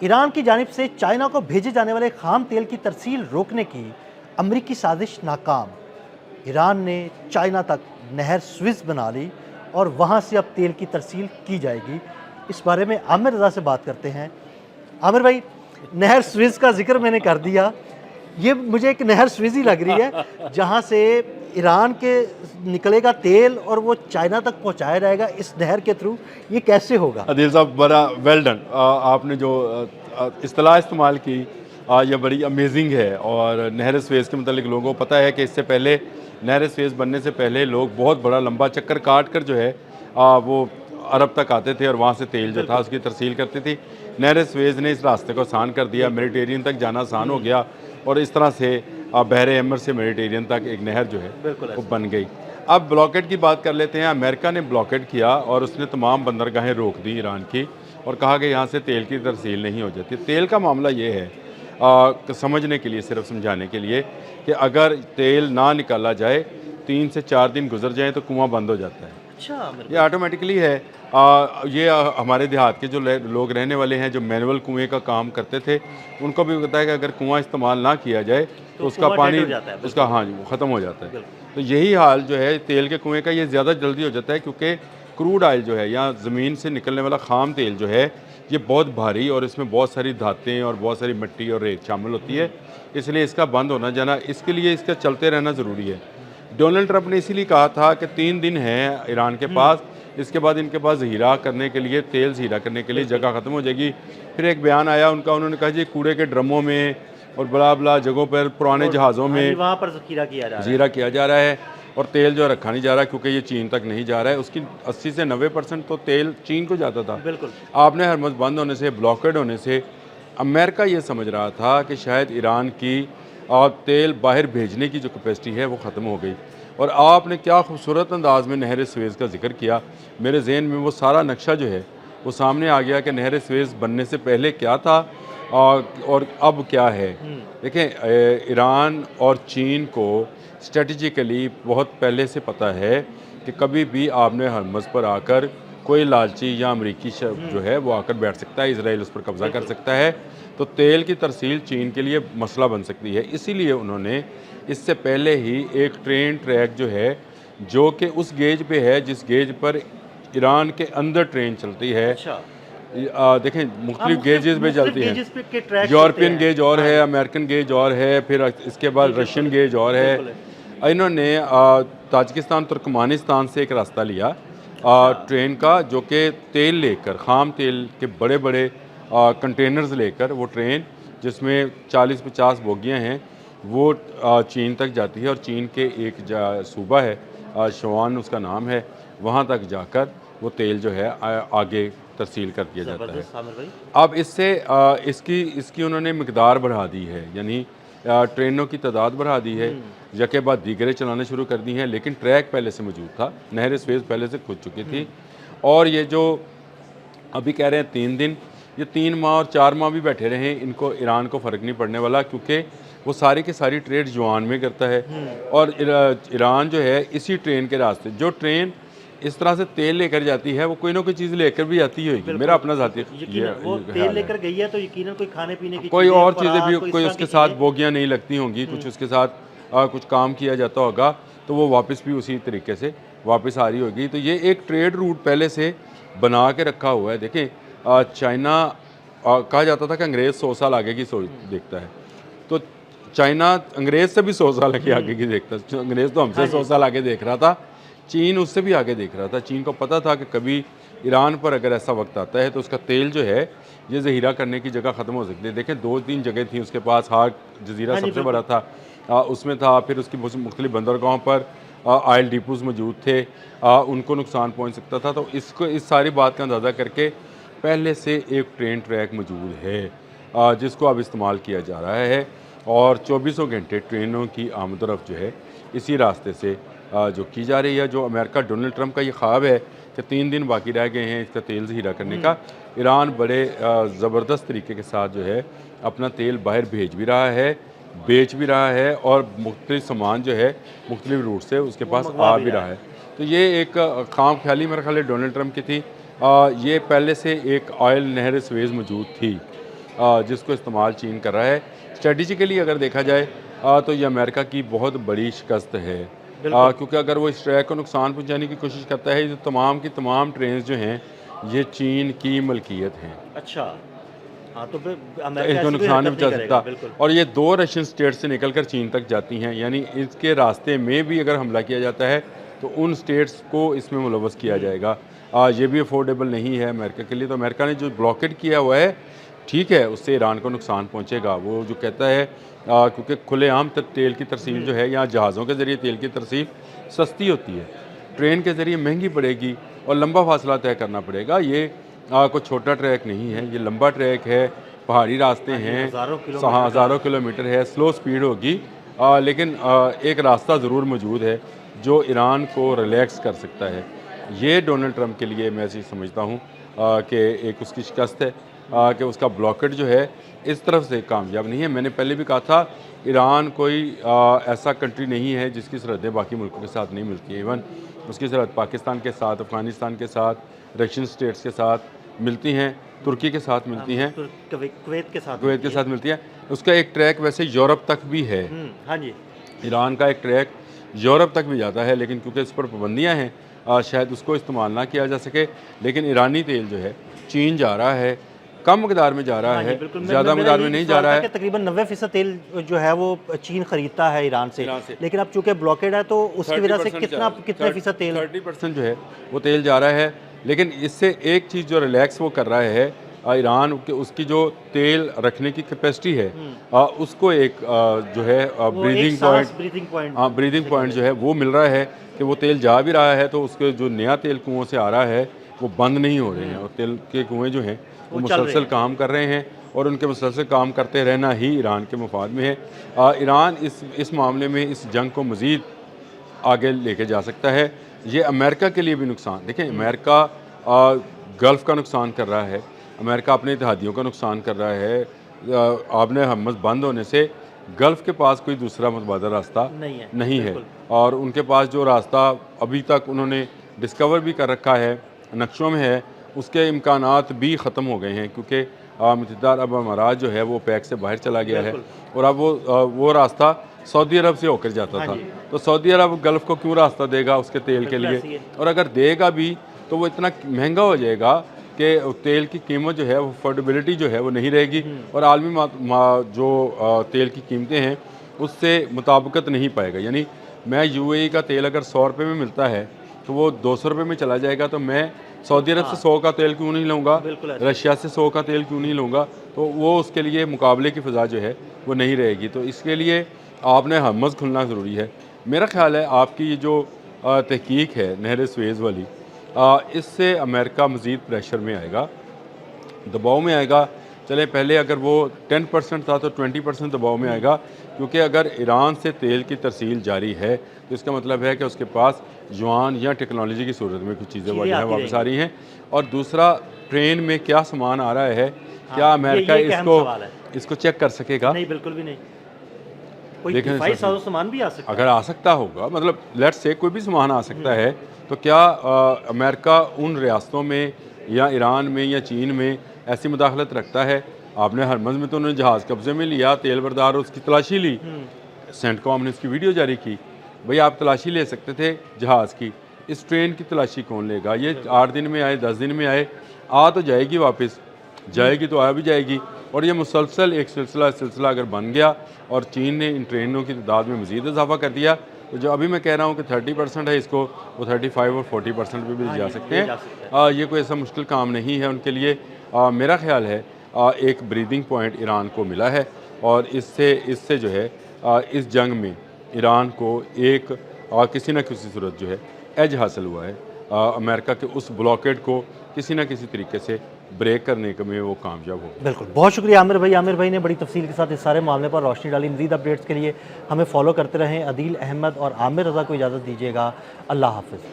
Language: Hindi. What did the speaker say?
ईरान की जानिब से चाइना को भेजे जाने वाले खाम तेल की तरसील रोकने की अमरीकी साजिश नाकाम। ईरान ने चाइना तक नहर स्विस बना ली और वहाँ से अब तेल की तरसील की जाएगी। इस बारे में आमिर रज़ा से बात करते हैं। आमिर भाई, नहर स्विस का जिक्र मैंने कर दिया, ये मुझे एक नहर स्विस ही लग रही है जहाँ से ईरान के निकलेगा तेल और वो चाइना तक पहुँचाया जाएगा इस नहर के थ्रू। ये कैसे होगा? अदील साहब, बड़ा वेल डन। आपने जो इस्तेलाह इस्तेमाल की, ये बड़ी अमेजिंग है। और नहर स्वेज़ के मतलब लोगों को पता है कि इससे पहले नहर स्वेज़ बनने से पहले लोग बहुत बड़ा लंबा चक्कर काट कर जो है वो अरब तक आते थे और वहाँ से तेल जो था उसकी तरसील करते थे। नहर स्वेज़ ने इस रास्ते को आसान कर दिया, मेडिटेरियन तक जाना आसान हो गया और इस तरह से बहरे अमर से मेडिटेरियन तक एक नहर जो है वो बन गई। अब ब्लॉकेट की बात कर लेते हैं। अमेरिका ने ब्लॉकेट किया और उसने तमाम बंदरगाहें रोक दी ईरान की और कहा कि यहाँ से तेल की तरसील नहीं हो जाती। तेल का मामला ये है, समझने के लिए, सिर्फ समझाने के लिए, कि अगर तेल ना निकाला जाए 3 से 4 दिन गुजर जाएँ तो कुआं बंद हो जाता है। अच्छा, ये ऑटोमेटिकली है। ये हमारे देहात के जो लोग रहने वाले हैं, जो मैनुअल कुएं का काम करते थे, उनको भी पता है कि अगर कुआं इस्तेमाल ना किया जाए तो उसका पानी उसका हाँ जी वो ख़त्म हो जाता है। तो यही हाल जो है तेल के कुएं का, ये ज़्यादा जल्दी हो जाता है क्योंकि क्रूड ऑयल जो है या ज़मीन से निकलने वाला खाम तेल जो है ये बहुत भारी और इसमें बहुत सारी धातें और बहुत सारी मिट्टी और रेत शामिल होती है। इसलिए इसका बंद होना जाना, इसके लिए इसका चलते रहना ज़रूरी है। डोनाल्ड ट्रंप ने इसीलिए कहा था कि 3 दिन हैं ईरान के पास, इसके बाद इनके पास ज़हीरा करने के लिए, तेल ज़हीरा करने के लिए जगह ख़त्म हो जाएगी। फिर एक बयान आया उनका, उन्होंने कहा जी कूड़े के ड्रमों में और बला बला जगहों पर, पुराने जहाज़ों में वहाँ पर ज़ख़ीरा ज़हीरा किया जा रहा है और तेल जो रखा नहीं जा रहा क्योंकि ये चीन तक नहीं जा रहा है। उसकी 80 से 90% तो तेल चीन को जाता था। बिल्कुल। आपने हरमुज़ बंद होने से, ब्लॉकेड होने से अमेरिका ये समझ रहा था कि शायद ईरान की तेल बाहर भेजने की जो कैपेसिटी है वो ख़त्म हो गई। और आपने क्या खूबसूरत अंदाज में नहर स्वेज़ का जिक्र किया, मेरे जहन में वो सारा नक्शा जो है वो सामने आ गया कि नहर स्वेज़ बनने से पहले क्या था और अब क्या है। देखें, ईरान और चीन को स्ट्रेटजिकली बहुत पहले से पता है कि कभी भी आपने हरमुज़ पर आकर कोई लालची या अमरीकी जो है वो आकर बैठ सकता है, इसराइल उस पर कब्ज़ा कर सकता है। तो तेल की तरसील चीन के लिए मसला बन सकती है। इसीलिए उन्होंने इससे पहले ही एक ट्रेन ट्रैक जो है, जो कि उस गेज पे है जिस गेज पर ईरान के अंदर ट्रेन चलती है। अच्छा। देखें, मुख्तलिफ गेजेस पे चलती हैं। हैं। यूरोपियन गेज और है, अमेरिकन गेज और है, फिर इसके बाद रशियन गेज और है। इन्होंने ताजिकिस्तान तुर्कमानिस्तान से एक रास्ता लिया ट्रेन का, जो कि तेल लेकर, खाम तेल के बड़े बड़े कंटेनर्स लेकर वो ट्रेन, जिसमें 40-50 बोगियाँ हैं, वो चीन तक जाती है और चीन के एक सूबा है, शवान उसका नाम है, वहाँ तक जाकर वो तेल जो है आगे तरसील कर दिया जाता है। अब इससे इसकी इसकी उन्होंने मकदार बढ़ा दी है, यानी ट्रेनों की तादाद बढ़ा दी है, यके बाद दीगरें चलाने शुरू कर दी हैं। लेकिन ट्रैक पहले से मौजूद था, नहर स्वेज़ पहले से खुद चुकी थी। और ये जो अभी कह रहे हैं 3 दिन, ये 3 माह और 4 माह भी बैठे रहे, इनको ईरान को फ़र्क नहीं पड़ने वाला, क्योंकि वो सारी की सारी ट्रेड युआन में करता है। और ईरान जो है इसी ट्रेन के रास्ते, जो ट्रेन इस तरह से तेल लेकर जाती है, वो कोई ना कोई चीज़ लेकर भी आती होगी। मेरा अपना ज़ाती वो तेल लेकर गई है तो यकीनन कोई खाने पीने की कोई और चीज़ें भी, कोई उसके साथ बोगियाँ नहीं लगती होंगी, कुछ उसके साथ कुछ काम किया जाता होगा, तो वो वापस भी उसी तरीके से वापस आ रही होगी। तो ये एक ट्रेड रूट पहले से बना के रखा हुआ है। देखें, चाइना कहा जाता था कि अंग्रेज़ 100 साल आगे की सोच देखता है, तो चाइना अंग्रेज़ से भी 100 साल के आगे की देखता है। अंग्रेज़ तो हमसे 100 साल आगे देख रहा था, चीन उससे भी आगे देख रहा था। चीन को पता था कि कभी ईरान पर अगर ऐसा वक्त आता है तो उसका तेल जो है ये ज़हीरा करने की जगह ख़त्म हो सकती है। देखें, 2-3 जगह थी उसके पास, हार्ट जजीरा सबसे बड़ा था, उसमें था। फिर उसकी मुख्तलिफ बंदरगाहों पर ऑयल डिपोज़ मौजूद थे, उनको नुकसान पहुँच सकता था। तो इस सारी बात का अंदाज़ा करके पहले से एक ट्रेन ट्रैक मौजूद है, जिसको अब इस्तेमाल किया जा रहा है। और 24 घंटे ट्रेनों की आमदरफ़्त जो है इसी रास्ते से जो की जा रही है। जो अमेरिका, डोनाल्ड ट्रंप का ये ख्वाब है कि 3 दिन बाकी रह गए हैं इसका तेल ज़हीरा करने का, ईरान बड़े ज़बरदस्त तरीके के साथ जो है अपना तेल बाहर भेज भी रहा है, बेच भी रहा है, और मुख्तलिफ सामान जो है मुख्तलिफ रूट से उसके पास आ भी रहा है। तो ये एक खाम ख्याली मेरे ख्याल डोनाल्ड ट्रंप की थी। ये पहले से एक ऑयल नहर स्वेज़ मौजूद थी, जिसको इस्तेमाल चीन कर रहा है। स्ट्रेटजिकली अगर देखा जाए तो ये अमेरिका की बहुत बड़ी शिकस्त है, क्योंकि अगर वो इस ट्रैक को नुकसान पहुंचाने की कोशिश करता है, तो तमाम की तमाम ट्रेन जो हैं ये चीन की मलकियत हैं। अच्छा, हाँ, तो फिर तो अमेरिका इसको ऐसी कोई नुकसान नहीं हरकत पहुंचा करेगा, सकता। बिल्कुल। और ये 2 रशियन स्टेट से निकलकर चीन तक जाती हैं, यानी इसके रास्ते में भी अगर हमला किया जाता है तो उन स्टेट्स को इसमें मुलव्वस किया जाएगा। ये भी अफोर्डेबल नहीं है अमेरिका के लिए। तो अमेरिका ने जो ब्लॉकेट किया हुआ है, ठीक है, उससे ईरान को नुकसान पहुंचेगा। वो जो कहता है क्योंकि खुलेआम तेल की तरसील जो है, यहाँ जहाज़ों के ज़रिए तेल की तरसील सस्ती होती है, ट्रेन के ज़रिए महंगी पड़ेगी और लंबा फासला तय करना पड़ेगा। ये कोई छोटा ट्रैक नहीं है, ये लंबा ट्रैक है, पहाड़ी रास्ते हैं, हज़ारों किलोमीटर है, स्लो स्पीड होगी, लेकिन एक रास्ता ज़रूर मौजूद है जो ईरान को रिलैक्स कर सकता है। ये डोनाल्ड ट्रंप के लिए मैं ऐसी समझता हूँ कि एक उसकी शिकस्त है, कि उसका ब्लॉकेट जो है इस तरफ से कामयाब नहीं है। मैंने पहले भी कहा था, ईरान कोई ऐसा कंट्री नहीं है जिसकी सरहदें बाकी मुल्कों के साथ नहीं मिलती है। इवन उसकी सरहद पाकिस्तान के साथ, अफ़गानिस्तान के साथ, रशियन स्टेट्स के साथ मिलती हैं, तुर्की के साथ मिलती हैं, कुवैत के साथ मिलती हैं। उसका एक ट्रैक वैसे यूरोप तक भी है। हाँ जी, ईरान का एक ट्रैक यूरोप तक भी जाता है, लेकिन क्योंकि इस पर पाबंदियाँ हैं, शायद उसको इस्तेमाल ना किया जा सके। लेकिन ईरानी तेल जो है चीन जा रहा है, कम मकदार में जा रहा है, ज़्यादा मकदार में नहीं जा रहा है। तकरीबन 90% तेल जो है वो चीन खरीदता है ईरान से, लेकिन अब चूंकि ब्लॉकेड है तो उसकी वजह से कितने फीसद तेल, 30% जो है वो तेल जा रहा है। लेकिन इससे एक चीज़ जो रिलैक्स वो कर रहा है ईरान, उसकी जो तेल रखने की कैपेसिटी है, उसको एक जो है ब्रीदिंग पॉइंट जो है वो मिल रहा है कि वो तेल जा भी रहा है तो उसके जो नया तेल कुओं से आ रहा है वो बंद नहीं हो रहे हैं, और तेल के कुएँ जो हैं वो मुसलसल काम कर रहे हैं, और उनके मुसलसल काम करते रहना ही ईरान के मफाद में है। ईरान इस मामले में इस जंग को मज़ीद आगे लेके जा सकता है। ये अमेरिका के लिए भी नुकसान, देखें, अमेरिका गल्फ़ का नुकसान कर रहा है, अमेरिका अपने इत्तेहादियों का नुकसान कर रहा है। आपने हमस बंद होने से गल्फ़ के पास कोई दूसरा मुतबादल रास्ता नहीं है, और उनके पास जो रास्ता अभी तक उन्होंने डिस्कवर भी कर रखा है, नक्शों में है, उसके इम्कानात भी ख़त्म हो गए हैं, क्योंकि मुत्तहिदा अरब अमारात जो है वो पैक से बाहर चला गया है, और अब वो रास्ता सऊदी अरब से होकर जाता था। तो सऊदी अरब गल्फ़ को क्यों रास्ता देगा उसके तेल के लिए, और अगर देगा भी तो वो इतना महंगा हो जाएगा कि तेल की कीमत जो है वो अफोर्डेबिलिटी जो है वो नहीं रहेगी, और आलमी जो तेल की कीमतें हैं उससे मुताबिकत नहीं पाएगा। यानी मैं यूएई का तेल अगर 100 रुपये में मिलता है तो वो 200 रुपये में चला जाएगा, तो मैं सऊदी अरब से 100 का तेल क्यों नहीं लूँगा, रशिया से 100 का तेल क्यों नहीं लूँगा, तो वो उसके लिए मुकाबले की फ़िज़ा जो है वो नहीं रहेगी। तो इसके लिए आपने हमस खुलना ज़रूरी है। मेरा ख्याल है आपकी ये जो तहकीक है नहर स्वेज़ वाली, इससे अमेरिका मज़ीद प्रेशर में आएगा, दबाव में आएगा। चले पहले अगर वो 10% था तो 20% दबाव में आएगा, क्योंकि अगर ईरान से तेल की तरसील जारी है तो इसका मतलब है कि उसके पास युआन या टेक्नोलॉजी की सूरत में कुछ चीज़ें वापस आ रही हैं। और दूसरा, ट्रेन में क्या सामान आ रहा है, क्या अमेरिका इसको चेक कर सकेगा? नहीं, बिल्कुल भी नहीं। कोई सामान भी आ सकता है। अगर आ सकता होगा, मतलब लेट्स से कोई भी सामान आ सकता है, तो क्या अमेरिका उन रियासतों में या ईरान में या चीन में ऐसी मुदाखलत रखता है? आपने हरमज़ में तो उन्होंने जहाज़ कब्जे में लिया, तेल बरदार, उसकी तलाशी ली, सेंटकॉम ने उसकी वीडियो जारी की। भाई आप तलाशी ले सकते थे जहाज़ की, इस ट्रेन की तलाशी कौन लेगा? ये 8 दिन में आए, 10 दिन में आए, आ तो जाएगी, वापस जाएगी तो आ भी जाएगी। और ये मुसलसल एक सिलसिला अगर बन गया और चीन ने इन ट्रेनों की तादाद में मज़ीद इजाफा कर दिया, तो जो अभी मैं कह रहा हूँ कि 30% है, इसको वो 35 और 40% पे भी जा सकते हैं। ये कोई ऐसा मुश्किल काम नहीं है उनके लिए। मेरा ख्याल है एक ब्रीदिंग पॉइंट ईरान को मिला है, और इससे जो है इस जंग में ईरान को एक किसी न किसी सूरत जो है एज हासिल हुआ है। अमेरिका के उस ब्लॉकेड को किसी न किसी तरीके से ब्रेक करने में वो कामयाब हो। बिल्कुल, बहुत शुक्रिया आमिर भाई। आमिर भाई ने बड़ी तफसील के साथ इस सारे मामले पर रोशनी डाली। मज़ीद अपडेट्स के लिए हमें फॉलो करते रहें। अदील अहमद और आमिर रज़ा को इजाज़त दीजिएगा। अल्लाह हाफ़िज़।